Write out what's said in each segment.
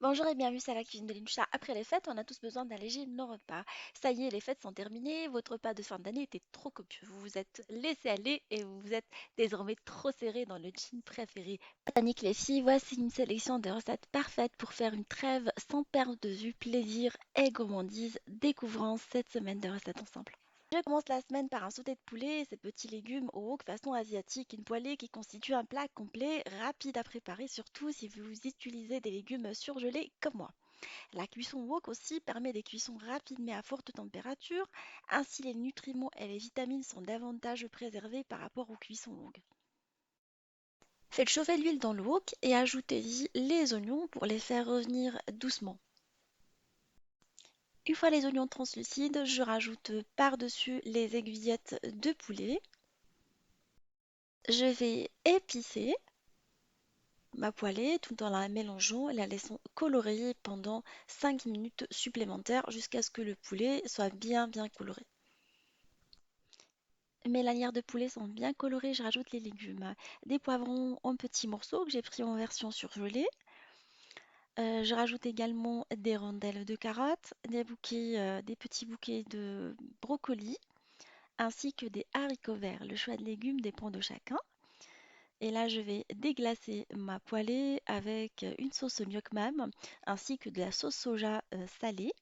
Bonjour et bienvenue à la cuisine de l'Incha. Après les fêtes, on a tous besoin d'alléger nos repas. Ça y est, les fêtes sont terminées. Votre repas de fin d'année était trop copieux. Vous vous êtes laissé aller et vous vous êtes désormais trop serré dans le jean préféré. Panique les filles, voici une sélection de recettes parfaites pour faire une trêve sans perte de vue, plaisir et gourmandise. Découvrons cette semaine de recettes ensemble. Je commence la semaine par un sauté de poulet et ses petits légumes au wok façon asiatique, une poêlée qui constitue un plat complet, rapide à préparer, surtout si vous utilisez des légumes surgelés comme moi. La cuisson wok aussi permet des cuissons rapides mais à forte température, ainsi les nutriments et les vitamines sont davantage préservés par rapport aux cuissons longues. Faites chauffer l'huile dans le wok et ajoutez-y les oignons pour les faire revenir doucement. Une fois les oignons translucides, je rajoute par-dessus les aiguillettes de poulet. Je vais épicer ma poêlée tout en la mélangeant et la laissant colorer pendant 5 minutes supplémentaires jusqu'à ce que le poulet soit bien coloré. Mes lanières de poulet sont bien colorées, je rajoute les légumes. Des poivrons en petits morceaux que j'ai pris en version surgelée. Je rajoute également des rondelles de carottes, des petits bouquets de brocolis, ainsi que des haricots verts. Le choix de légumes dépend de chacun. Et là, je vais déglacer ma poêlée avec une sauce gnoc mam ainsi que de la sauce soja salée.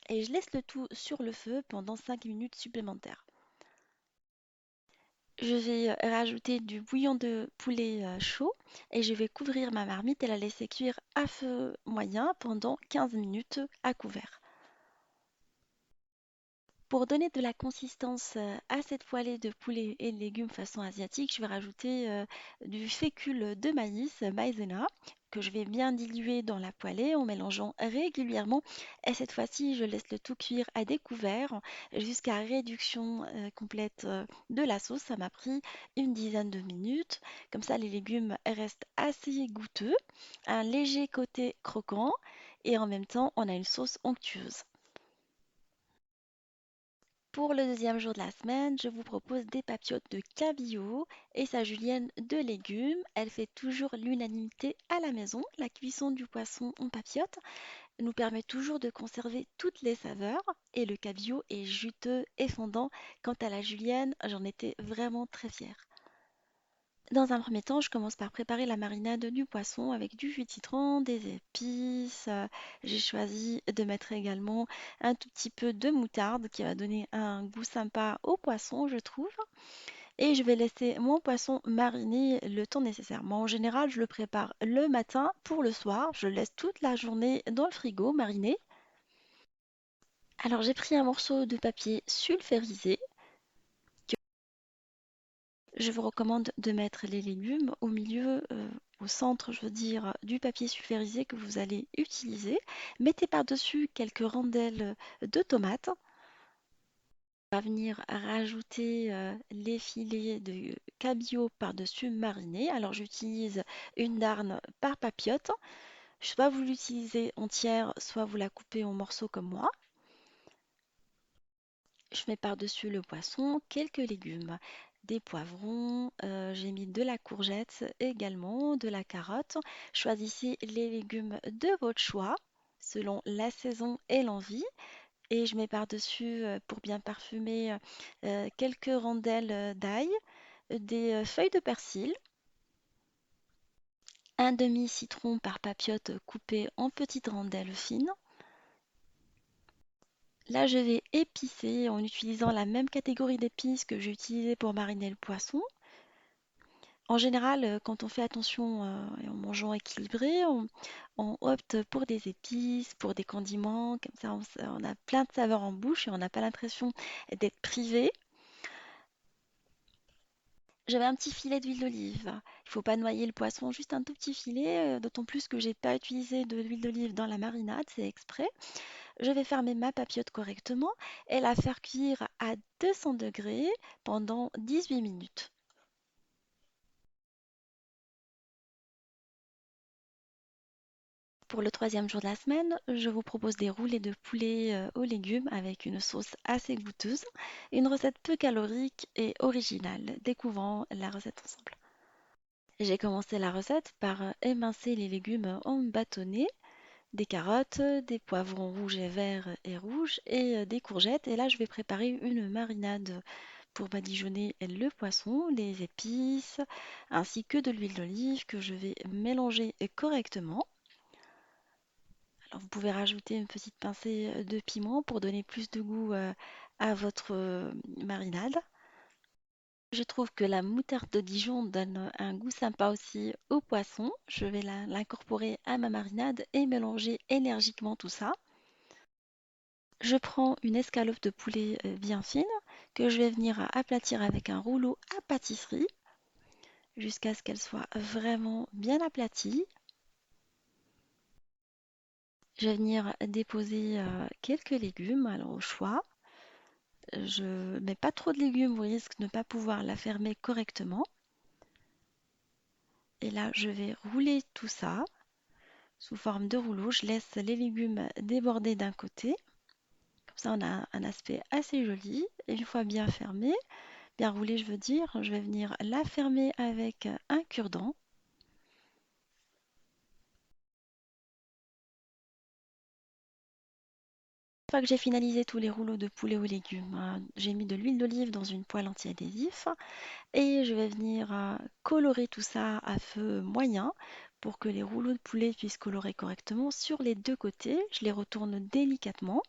Et je laisse le tout sur le feu pendant 5 minutes supplémentaires. Je vais rajouter du bouillon de poulet chaud et je vais couvrir ma marmite et la laisser cuire à feu moyen pendant 15 minutes à couvert. Pour donner de la consistance à cette poêlée de poulet et de légumes façon asiatique, je vais rajouter du fécule de maïs, maïzena, que je vais bien diluer dans la poêlée en mélangeant régulièrement. Et cette fois-ci, je laisse le tout cuire à découvert jusqu'à réduction complète de la sauce. Ça m'a pris une dizaine de minutes. Comme ça, les légumes restent assez goûteux, un léger côté croquant et en même temps, on a une sauce onctueuse. Pour le deuxième jour de la semaine, je vous propose des papillotes de cabillaud et sa julienne de légumes. Elle fait toujours l'unanimité à la maison. La cuisson du poisson en papillote nous permet toujours de conserver toutes les saveurs et le cabillaud est juteux et fondant. Quant à la julienne, j'en étais vraiment très fière. Dans un premier temps, je commence par préparer la marinade du poisson avec du jus de citron, des épices. J'ai choisi de mettre également un tout petit peu de moutarde qui va donner un goût sympa au poisson, je trouve. Et je vais laisser mon poisson mariner le temps nécessaire. Moi, en général, je le prépare le matin pour le soir. Je le laisse toute la journée dans le frigo mariner. Alors, j'ai pris un morceau de papier sulfurisé. Je vous recommande de mettre les légumes au milieu, au centre, je veux dire, du papier sulfurisé que vous allez utiliser. Mettez par-dessus quelques rondelles de tomates. On va venir rajouter les filets de cabillaud par-dessus marinés. Alors j'utilise une darne par papillote. Soit vous l'utilisez entière, soit vous la coupez en morceaux comme moi. Je mets par-dessus le poisson quelques légumes, des poivrons, j'ai mis de la courgette également, de la carotte. Choisissez les légumes de votre choix selon la saison et l'envie. Et je mets par-dessus, pour bien parfumer, quelques rondelles d'ail, des feuilles de persil, un demi-citron par papillote coupé en petites rondelles fines. Là, je vais épicer en utilisant la même catégorie d'épices que j'ai utilisée pour mariner le poisson. En général, quand on fait attention et en mangeant équilibré, on opte pour des épices, pour des condiments, comme ça on a plein de saveurs en bouche et on n'a pas l'impression d'être privé. J'avais un petit filet d'huile d'olive. Il ne faut pas noyer le poisson, juste un tout petit filet, d'autant plus que j'ai pas utilisé de l'huile d'olive dans la marinade, c'est exprès. Je vais fermer ma papillote correctement et la faire cuire à 200 degrés pendant 18 minutes. Pour le troisième jour de la semaine, je vous propose des roulés de poulet aux légumes avec une sauce assez goûteuse, une recette peu calorique et originale. Découvrons la recette ensemble. J'ai commencé la recette par émincer les légumes en bâtonnets. des carottes, des poivrons rouges et verts et rouges et des courgettes. Et là, je vais préparer une marinade pour badigeonner le poisson, les épices, ainsi que de l'huile d'olive que je vais mélanger correctement. Alors, vous pouvez rajouter une petite pincée de piment pour donner plus de goût à votre marinade. Je trouve que la moutarde de Dijon donne un goût sympa aussi au poisson. Je vais l'incorporer à ma marinade et mélanger énergiquement tout ça. Je prends une escalope de poulet bien fine que je vais venir aplatir avec un rouleau à pâtisserie jusqu'à ce qu'elle soit vraiment bien aplatie. Je vais venir déposer quelques légumes, alors au choix. Je mets pas trop de légumes au risque de ne pas pouvoir la fermer correctement. Et là, je vais rouler tout ça sous forme de rouleau. Je laisse les légumes déborder d'un côté. Comme ça, on a un aspect assez joli. Et une fois bien fermé, bien roulé, je veux dire, je vais venir la fermer avec un cure-dent. Une fois que j'ai finalisé tous les rouleaux de poulet aux légumes, j'ai mis de l'huile d'olive dans une poêle anti-adhésif et je vais venir colorer tout ça à feu moyen pour que les rouleaux de poulet puissent colorer correctement sur les deux côtés. Je les retourne délicatement.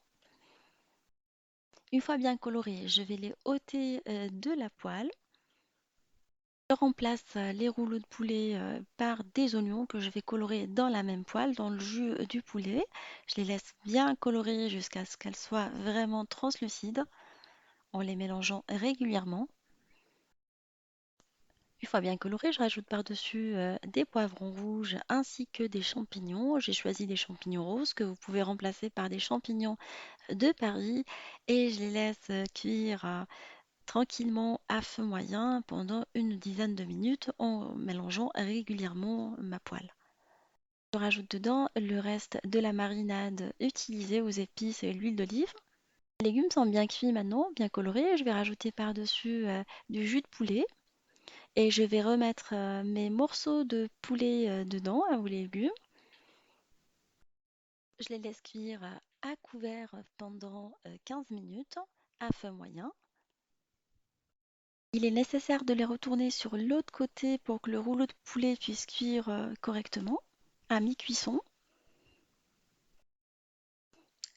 Une fois bien colorés, je vais les ôter de la poêle. Je remplace les rouleaux de poulet par des oignons que je vais colorer dans la même poêle, dans le jus du poulet. Je les laisse bien colorer jusqu'à ce qu'elles soient vraiment translucides en les mélangeant régulièrement. Une fois bien coloré, je rajoute par-dessus des poivrons rouges ainsi que des champignons. J'ai choisi des champignons roses que vous pouvez remplacer par des champignons de Paris et je les laisse cuire tranquillement à feu moyen pendant une dizaine de minutes en mélangeant régulièrement ma poêle. Je rajoute dedans le reste de la marinade utilisée aux épices et l'huile d'olive. Les légumes sont bien cuits maintenant, bien colorés. Je vais rajouter par-dessus du jus de poulet et je vais remettre mes morceaux de poulet dedans, aux légumes. Je les laisse cuire à couvert pendant 15 minutes à feu moyen. Il est nécessaire de les retourner sur l'autre côté pour que le rouleau de poulet puisse cuire correctement, à mi-cuisson.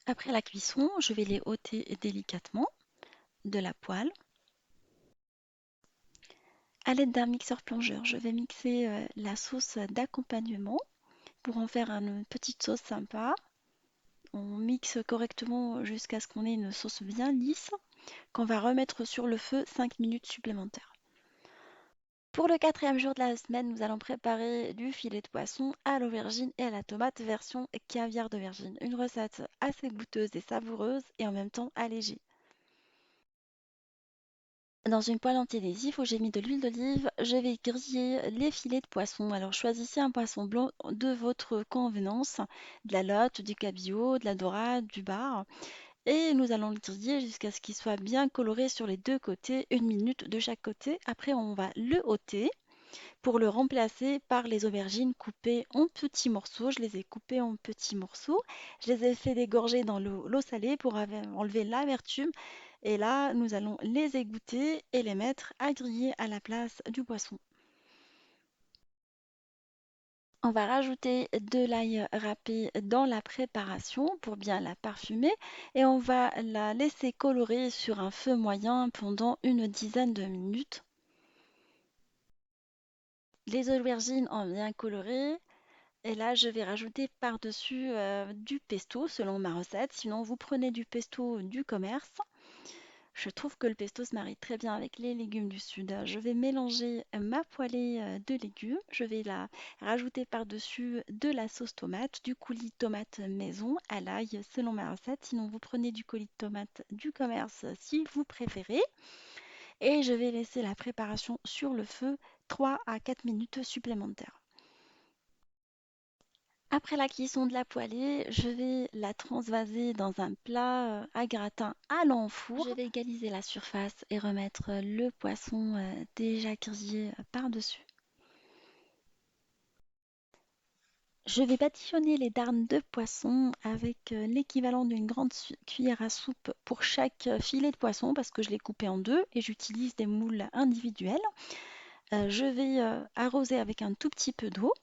Après la cuisson, je vais les ôter délicatement de la poêle. À l'aide d'un mixeur plongeur, je vais mixer la sauce d'accompagnement pour en faire une petite sauce sympa. On mixe correctement jusqu'à ce qu'on ait une sauce bien lisse qu'on va remettre sur le feu 5 minutes supplémentaires. Pour le quatrième jour de la semaine, nous allons préparer du filet de poisson à l'aubergine et à la tomate version caviar d'aubergine. Une recette assez goûteuse et savoureuse et en même temps allégée. Dans une poêle anti-adhésif où j'ai mis de l'huile d'olive, je vais griller les filets de poisson. Alors choisissez un poisson blanc de votre convenance, de la lotte, du cabillaud, de la dorade, du bar. Et nous allons le griller jusqu'à ce qu'il soit bien coloré sur les deux côtés, 1 minute de chaque côté. Après, on va le ôter pour le remplacer par les aubergines coupées en petits morceaux. Je les ai coupées en petits morceaux. Je les ai fait dégorger dans l'eau salée pour enlever l'amertume. Et là, nous allons les égoutter et les mettre à griller à la place du poisson. On va rajouter de l'ail râpé dans la préparation pour bien la parfumer et on va la laisser colorer sur un feu moyen pendant une dizaine de minutes. Les aubergines ont bien coloré et là je vais rajouter par-dessus du pesto selon ma recette. Sinon vous prenez du pesto du commerce. Je trouve que le pesto se marie très bien avec les légumes du sud. Je vais mélanger ma poêlée de légumes. Je vais la rajouter par-dessus de la sauce tomate, du coulis de tomate maison à l'ail selon ma recette. Sinon, vous prenez du coulis de tomate du commerce si vous préférez. Et je vais laisser la préparation sur le feu 3 à 4 minutes supplémentaires. Après la cuisson de la poêlée, je vais la transvaser dans un plat à gratin à l'enfour. Je vais égaliser la surface et remettre le poisson déjà grillé par-dessus. Je vais badigeonner les darnes de poisson avec l'équivalent d'une grande cuillère à soupe pour chaque filet de poisson parce que je l'ai coupé en deux et j'utilise des moules individuels. Je vais arroser avec un tout petit peu d'eau,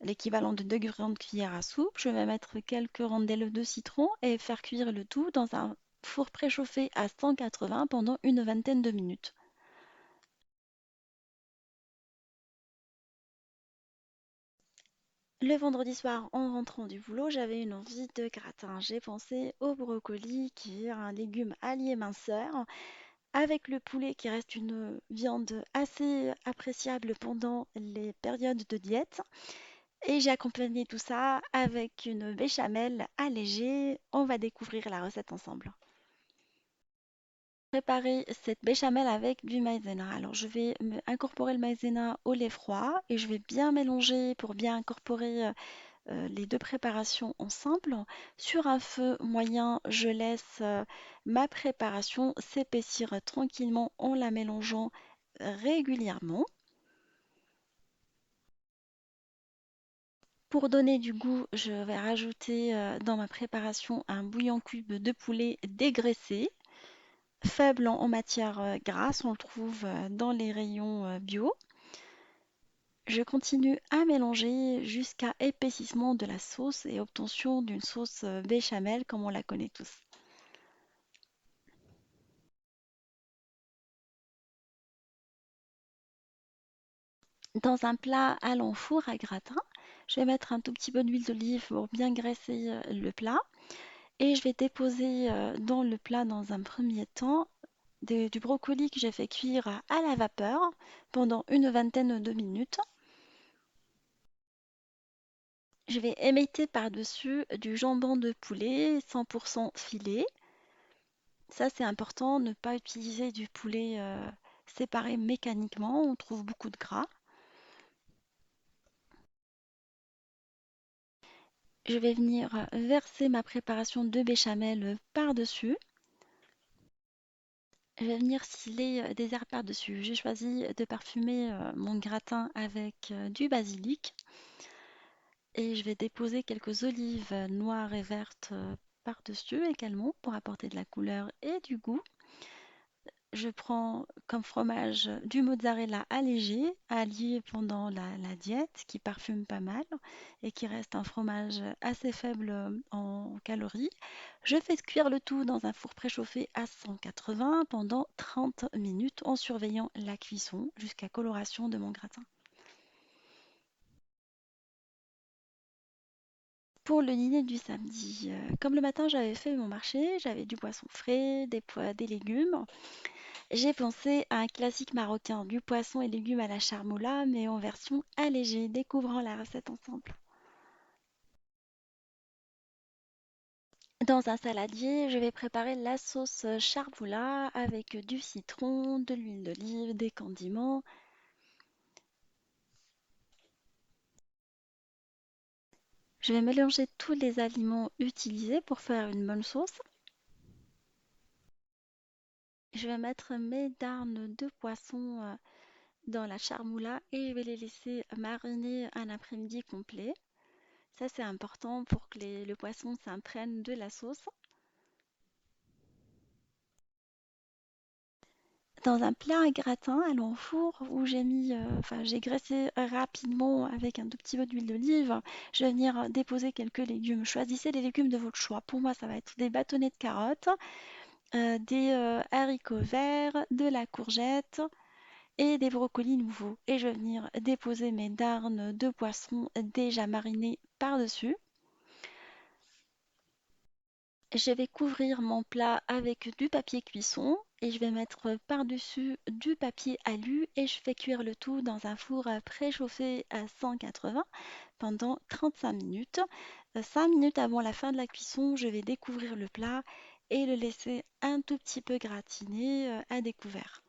l'équivalent de deux grandes cuillères à soupe. Je vais mettre quelques rondelles de citron et faire cuire le tout dans un four préchauffé à 180 pendant une vingtaine de minutes. Le vendredi soir, en rentrant du boulot, j'avais une envie de gratin. J'ai pensé au brocoli, qui est un légume allié minceur, avec le poulet, qui reste une viande assez appréciable pendant les périodes de diète. Et j'ai accompagné tout ça avec une béchamel allégée. On va découvrir la recette ensemble. Préparer cette béchamel avec du maïzena. Alors, je vais incorporer le maïzena au lait froid et je vais bien mélanger pour bien incorporer les deux préparations ensemble. Sur un feu moyen, je laisse ma préparation s'épaissir tranquillement en la mélangeant régulièrement. Pour donner du goût, je vais rajouter dans ma préparation un bouillon cube de poulet dégraissé, faible en matière grasse, on le trouve dans les rayons bio. Je continue à mélanger jusqu'à épaississement de la sauce et obtention d'une sauce béchamel comme on la connaît tous. Dans un plat à l'enfour à gratin, je vais mettre un tout petit peu d'huile d'olive pour bien graisser le plat et je vais déposer dans le plat dans un premier temps du brocoli que j'ai fait cuire à la vapeur pendant une vingtaine de minutes. Je vais émietter par-dessus du jambon de poulet 100% filet. Ça, c'est important, ne pas utiliser du poulet séparé mécaniquement, on trouve beaucoup de gras. Je vais venir verser ma préparation de béchamel par-dessus. Je vais venir sciller des herbes par-dessus. J'ai choisi de parfumer mon gratin avec du basilic et je vais déposer quelques olives noires et vertes par-dessus également pour apporter de la couleur et du goût. Je prends comme fromage du mozzarella allégé, allié pendant la diète, qui parfume pas mal et qui reste un fromage assez faible en calories. Je fais cuire le tout dans un four préchauffé à 180 pendant 30 minutes en surveillant la cuisson jusqu'à coloration de mon gratin. Pour le dîner du samedi, comme le matin j'avais fait mon marché, j'avais du poisson frais, des légumes. J'ai pensé à un classique marocain, du poisson et légumes à la charmoula, mais en version allégée, découvrant la recette ensemble. Dans un saladier, je vais préparer la sauce charmoula avec du citron, de l'huile d'olive, des condiments. Je vais mélanger tous les aliments utilisés pour faire une bonne sauce. Je vais mettre mes darnes de poisson dans la charmoula et je vais les laisser mariner un après-midi complet. Ça, c'est important pour que le poisson s'imprègne de la sauce. Dans un plat à gratin à l'enfour où j'ai graissé rapidement avec un tout petit peu d'huile d'olive, je vais venir déposer quelques légumes. Choisissez les légumes de votre choix. Pour moi, ça va être des bâtonnets de carottes, des haricots verts, de la courgette et des brocolis nouveaux. Et je vais venir déposer mes darnes de poisson déjà marinés par-dessus. Je vais couvrir mon plat avec du papier cuisson et je vais mettre par-dessus du papier alu et je fais cuire le tout dans un four préchauffé à 180 pendant 35 minutes. 5 minutes avant la fin de la cuisson, je vais découvrir le plat et le laisser un tout petit peu gratiner à découvert.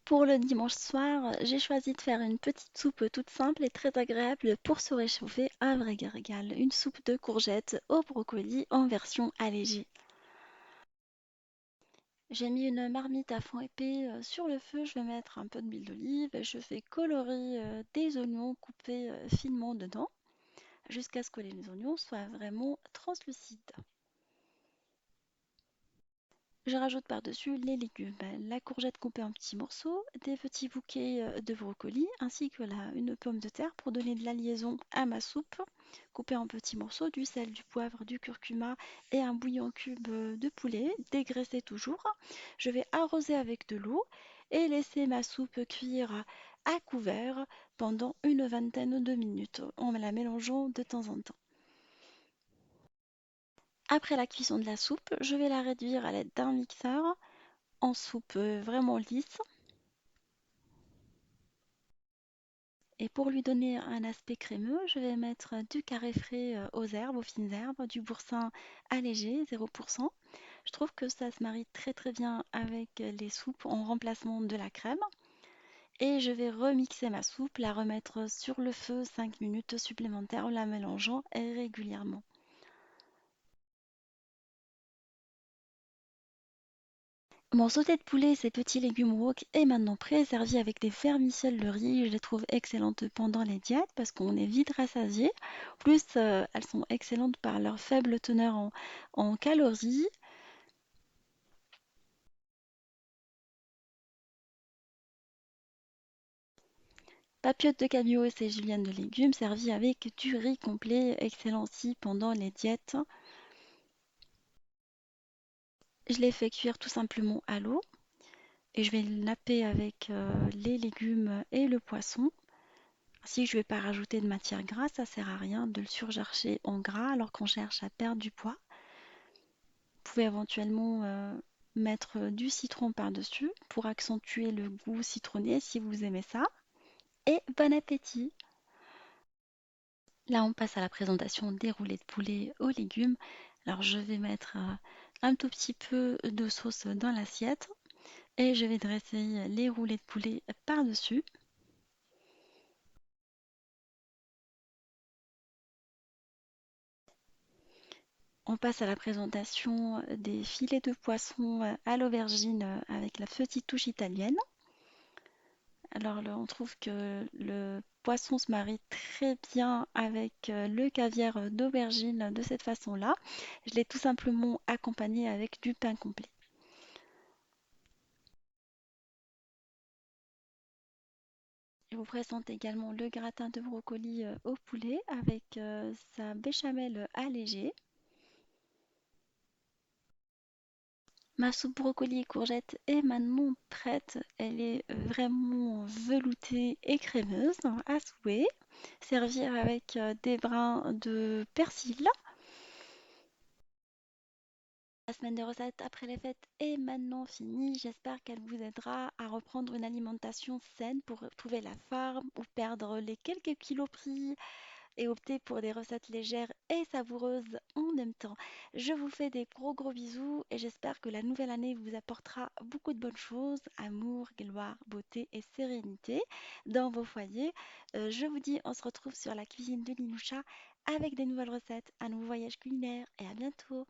Pour le dimanche soir, j'ai choisi de faire une petite soupe toute simple et très agréable pour se réchauffer un vrai régal. Une soupe de courgettes au brocoli en version allégée. J'ai mis une marmite à fond épais sur le feu, je vais mettre un peu d'huile d'olive et je fais colorer des oignons coupés finement dedans jusqu'à ce que les oignons soient vraiment translucides. Je rajoute par-dessus les légumes, la courgette coupée en petits morceaux, des petits bouquets de brocolis ainsi que une pomme de terre pour donner de la liaison à ma soupe, coupée en petits morceaux, du sel, du poivre, du curcuma et un bouillon cube de poulet, dégraissé toujours. Je vais arroser avec de l'eau et laisser ma soupe cuire à couvert pendant une vingtaine de minutes en la mélangeant de temps en temps. Après la cuisson de la soupe, je vais la réduire à l'aide d'un mixeur en soupe vraiment lisse. Et pour lui donner un aspect crémeux, je vais mettre du carré frais aux herbes, aux fines herbes, du boursin allégé, 0%. Je trouve que ça se marie très très bien avec les soupes en remplacement de la crème. Et je vais remixer ma soupe, la remettre sur le feu 5 minutes supplémentaires en la mélangeant régulièrement. Mon sauté de poulet et ses petits légumes wok est maintenant prêt, servi avec des vermicelles de riz. Je les trouve excellentes pendant les diètes parce qu'on est vite rassasié. Plus, elles sont excellentes par leur faible teneur en calories. Papillotes de cabillaud et ses juliennes de légumes servies avec du riz complet, excellent aussi pendant les diètes. Je les fais cuire tout simplement à l'eau et je vais le napper avec les légumes et le poisson. Si je ne vais pas rajouter de matière grasse, ça sert à rien de le surcharger en gras alors qu'on cherche à perdre du poids. Vous pouvez éventuellement mettre du citron par-dessus pour accentuer le goût citronné si vous aimez ça. Et bon appétit! Là, on passe à la présentation des roulets de poulet aux légumes. Alors, je vais mettre un tout petit peu de sauce dans l'assiette et je vais dresser les roulets de poulet par-dessus. On passe à la présentation des filets de poisson à l'aubergine avec la petite touche italienne. Alors on trouve que le poisson se marie très bien avec le caviar d'aubergine de cette façon-là. Je l'ai tout simplement accompagné avec du pain complet. Je vous présente également le gratin de brocoli au poulet avec sa béchamel allégée. Ma soupe brocoli et courgettes est maintenant prête. Elle est vraiment veloutée et crémeuse à souhait. Servir avec des brins de persil. La semaine de recettes après les fêtes est maintenant finie. J'espère qu'elle vous aidera à reprendre une alimentation saine pour trouver la forme ou perdre les quelques kilos pris et opter pour des recettes légères et savoureuses en même temps. Je vous fais des gros gros bisous et j'espère que la nouvelle année vous apportera beaucoup de bonnes choses, amour, gloire, beauté et sérénité dans vos foyers. Je vous dis, on se retrouve sur la cuisine de Linoucha avec des nouvelles recettes, un nouveau voyage culinaire et à bientôt.